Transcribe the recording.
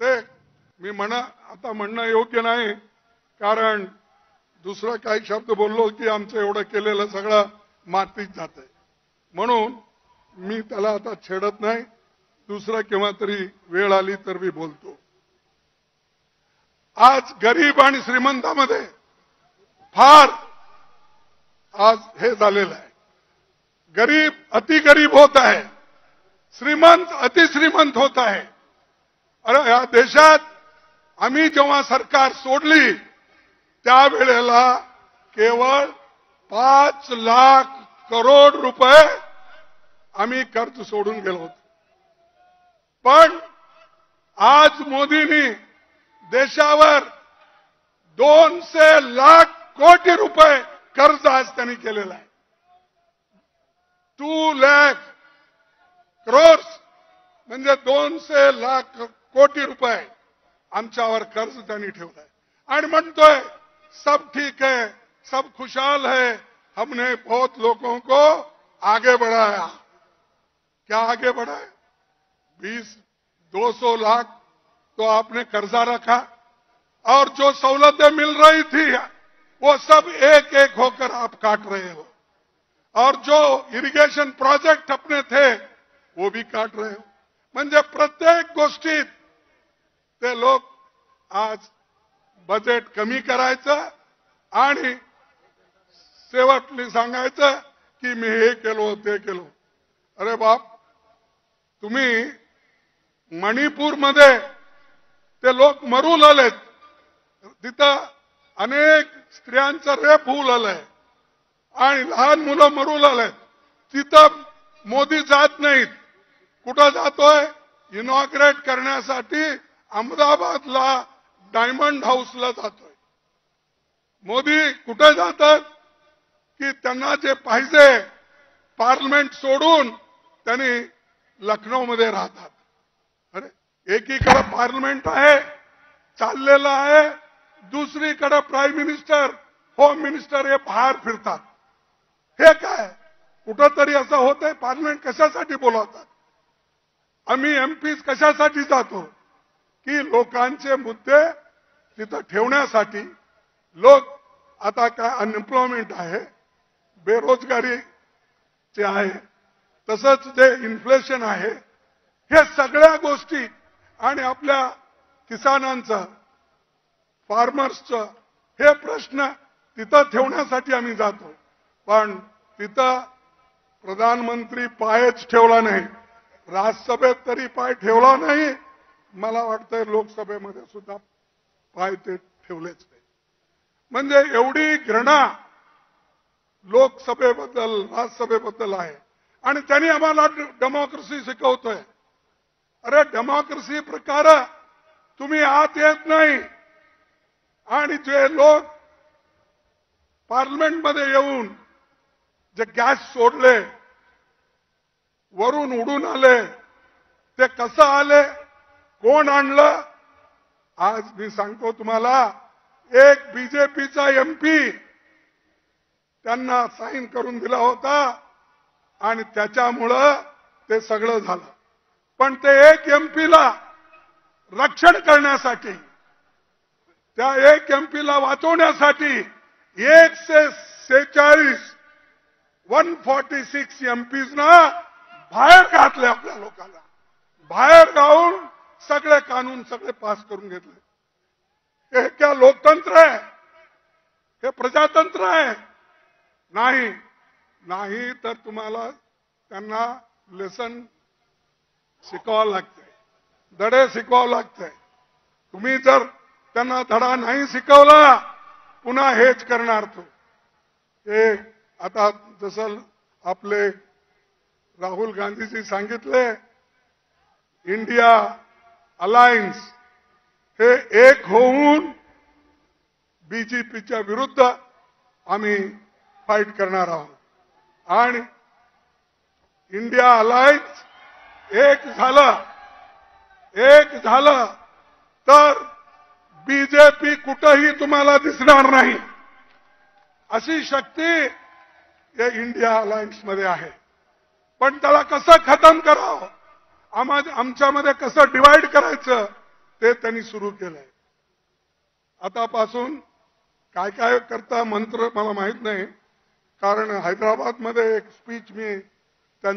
ते मी आता म्हणणं योग्य नाही, कारण दुसरा काही शब्द बोललो की आमचं एवढं केलेलं सगळं मातीत जातंय, म्हणून मी त्याला आता छेडत नाही. दुसरा केव्हा तरी वेळ आली तर मी बोलतो. आज गरीब आणि श्रीमंतामध्ये फार आज हे झालेलं आहे. गरीब अतिगरीब होत आहे, श्रीमंत अतिश्रीमंत होत आहे. अरे या देशात आम्ही जेव्हा सरकार सोडली त्यावेळेला केवळ 5 लाख करोड रुपये आम्ही कर्ज सोडून गेलो होतो. पण आज मोदींनी देशावर 200 लाख कोटी रुपये कर्ज आज त्यांनी केलेलं आहे. 2 लाख करोड म्हणजे 200 लाख कोटी रुपये आमच्यावर कर्ज त्यांनी ठेवलंय आणि म्हणतोय सब ठीक है, सब खुशहाल है, हमने बहुत लोगों को आगे बढ़ाया. क्या आगे बढ़ाया? 200 लाख तो आपने कर्जा रखा और जो सहुलतें मिल रही थी वो सब एक एक होकर आप काट रहे हो, और जो इरिगेशन प्रोजेक्ट अपने थे वो भी काट रहे हो. म्हणजे प्रत्येक गोष्टीत ते लोक आज बजेट कमी करायचं आणि शेवटली सांगायचं की मी हे केलो ते केलो. अरे बाप, तुम्ही मणिपूरमध्ये ते लोक मरू लागलेत, तिथं अनेक स्त्रियांचं रेप होऊ लागलंय आणि लहान मुलं मरू लागलेत. तिथं मोदी जात नाहीत. कुठं जातोय? इनॉग्रेट करण्यासाठी अहमदाबादला डायमंड हाऊसला जातोय. मोदी कुठे जातात की त्यांना जे पाहिजे पार्लमेंट सोडून त्यांनी लखनौमध्ये राहतात. अरे एकीकडे पार्लमेंट आहे चाललेलं आहे, दुसरीकडे प्राईम मिनिस्टर होम मिनिस्टर हे बाहेर फिरतात. हे काय कुठंतरी असं होतंय? पार्लमेंट कशासाठी बोलवतात? आम्ही एमपी कशासाठी जातो? की लोकांचे मुद्दे तिथं ठेवण्यासाठी. लोक आता काय अनएम्प्लॉयमेंट आहे, बेरोजगारी जे आहे, तसंच जे इन्फ्लेशन आहे, हे सगळ्या गोष्टी आणि आपल्या किसानांचं फार्मर्सचं हे प्रश्न तिथं ठेवण्यासाठी आम्ही जातो. पण तिथं प्रधानमंत्री पायच ठेवला नाही, राज्यसभेत तरी पाय ठेवला नाही, मला वाटतंय लोकसभेमध्ये सुद्धा पाय ते ठेवलेच नाही. म्हणजे एवढी घृणा लोकसभेबद्दल राज्यसभेबद्दल आहे. आणि त्यांनी आम्हाला डेमोक्रेसी शिकवतोय. अरे डेमोक्रेसी प्रकार तुम्ही आत येत नाही आणि जे लोक पार्लमेंटमध्ये येऊन जे गॅस सोडले, वरून उडून आले, ते कसं आले, कोण आणलं? आज मी सांगतो तुम्हाला, एक बीजेपीचा एमपी त्यांना साईन करून दिला होता आणि त्याच्यामुळं ते सगळं झालं. पण ते एक एमपीला रक्षण करण्यासाठी, त्या एक एमपीला वाचवण्यासाठी 146 एमपीजना बाहेर घातले. आपल्या लोकांना बाहेर गाऊन सगळे कानून सगळे पास करून घेतले. हे क्या लोकतंत्र आहे? हे प्रजातंत्र आहे? नाही. नाही तर तुम्हाला त्यांना लेसन शिकवावं लागतंय, धडे शिकवावं लागतंय. तुम्ही जर त्यांना धडा नाही शिकवला पुन्हा हेच करणार. तो हे आता जसं आपले राहुल गांधीजी सांगितले, इंडिया अलायन्स हे एक होऊन बीजेपीच्या विरुद्ध आम्ही फाईट करणार आहोत. आणि इंडिया अलायन्स एक झालं तर बीजेपी कुठेही तुम्हाला दिसणार नाही. अशी शक्ती या इंडिया अलायन्स मध्ये आहे. पण त्याला कसं खतम करावं, आमच्यामध्ये कसं डिवाइड करायचं ते त्यांनी सुरू केलंय. आतापासून काय काय करता मंत्र मला माहित नाही, कारण हैदराबादमध्ये एक स्पीच मी